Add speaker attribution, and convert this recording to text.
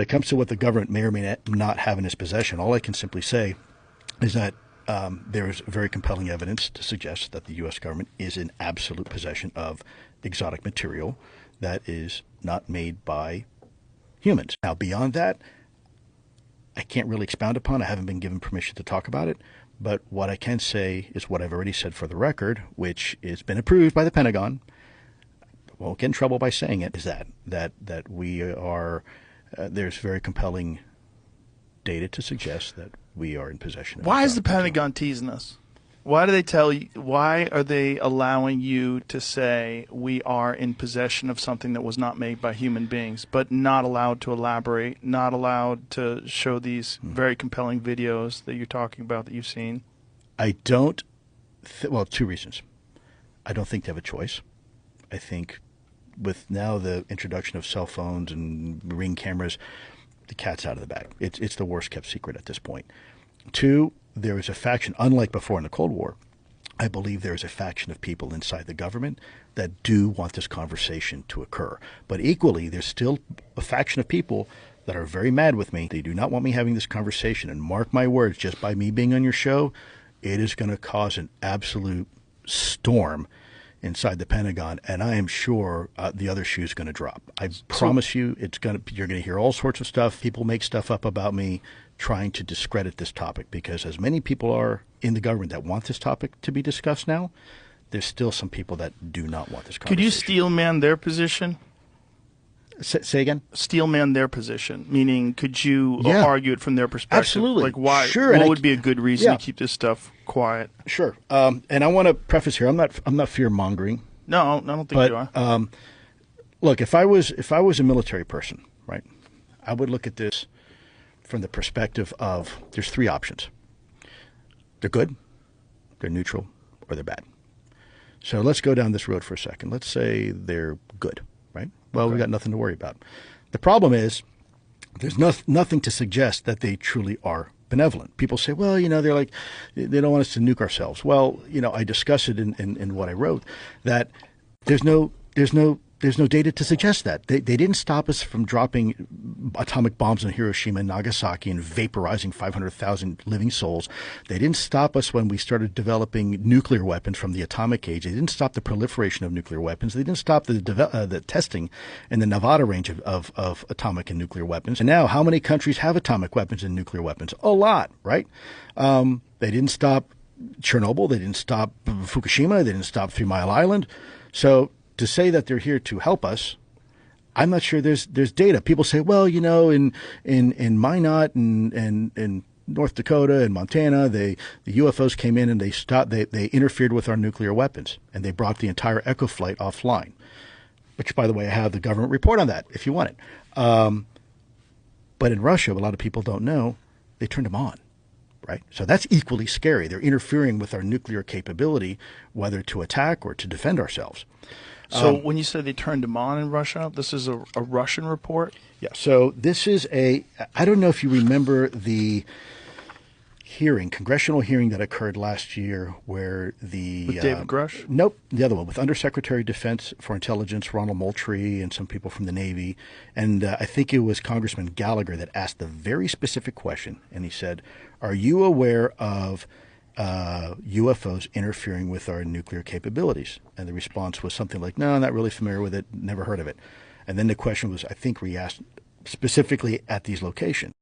Speaker 1: When it comes to what the government may or may not have in its possession, all I can simply say is that there is very compelling evidence to suggest that the U.S. government is in absolute possession of exotic material that is not made by humans. Now, beyond that, I can't really expound upon. I haven't been given permission to talk about it. But what I can say is what I've already said for the record, which has been approved by the Pentagon. I won't get in trouble by saying it. Is that we are there's very compelling data to suggest that we are in possession of.
Speaker 2: Why is the Pentagon teasing us? Why do they tell you? Why are they allowing you to say we are in possession of something that was not made by human beings, but not allowed to elaborate, not allowed to show these very compelling videos that you're talking about that you've seen?
Speaker 1: I don't. Well, two reasons. I don't think they have a choice. I think with now the introduction of cell phones and Ring cameras, the cat's out of the bag. It's the worst kept secret at this point. Two, there is a faction, unlike before in the Cold War, I believe there is a faction of people inside the government that do want this conversation to occur. But equally, there's still a faction of people that are very mad with me. They do not want me having this conversation. And mark my words, just by me being on your show, it is going to cause an absolute storm inside the Pentagon, and I am sure the other shoe is going to drop. I promise you, you're going to hear all sorts of stuff. People make stuff up about me trying to discredit this topic, because as many people are in the government that want this topic to be discussed now, there's still some people that do not want this conversation.
Speaker 2: Could you steel man their position?
Speaker 1: Say again?
Speaker 2: Steel man their position, meaning could you argue it from their perspective?
Speaker 1: Absolutely.
Speaker 2: Like why?
Speaker 1: Sure.
Speaker 2: What would be a good reason to keep this stuff quiet?
Speaker 1: Sure. And I want to preface here, I'm not fear mongering.
Speaker 2: No, I don't think you are.
Speaker 1: Look, if I was a military person, right, I would look at this from the perspective of there's three options. They're good, they're neutral, or they're bad. So let's go down this road for a second. Let's say they're good, right? Well, we got nothing to worry about. The problem is there's nothing to suggest that they truly are benevolent. People say, well, they're like, they don't want us to nuke ourselves. Well, I discuss it in what I wrote, that there's no data to suggest that. They didn't stop us from dropping atomic bombs on Hiroshima and Nagasaki and vaporizing 500,000 living souls. They didn't stop us when we started developing nuclear weapons from the atomic age. They didn't stop the proliferation of nuclear weapons. They didn't stop the testing in the Nevada range of atomic and nuclear weapons. And now, how many countries have atomic weapons and nuclear weapons? A lot, right? They didn't stop Chernobyl. They didn't stop Fukushima. They didn't stop 3 Mile Island. So to say that they're here to help us, I'm not sure there's data. People say, well, in Minot and North Dakota and Montana, the UFOs came in and they interfered with our nuclear weapons, and they brought the entire Echo flight offline. Which, by the way, I have the government report on that if you want it. But in Russia, what a lot of people don't know, they turned them on. Right? So that's equally scary. They're interfering with our nuclear capability, whether to attack or to defend ourselves.
Speaker 2: So when you say they turned them on in Russia, this is a Russian report?
Speaker 1: Yeah. So this is I don't know if you remember the congressional hearing that occurred last year where
Speaker 2: with David Grush?
Speaker 1: Nope, the other one, with Undersecretary of Defense for Intelligence, Ronald Moultrie, and some people from the Navy. And I think it was Congressman Gallagher that asked the very specific question. And he said, are you aware of UFOs interfering with our nuclear capabilities? And the response was something like, no, I'm not really familiar with it, never heard of it. And then the question was, I think, re-asked specifically at these locations.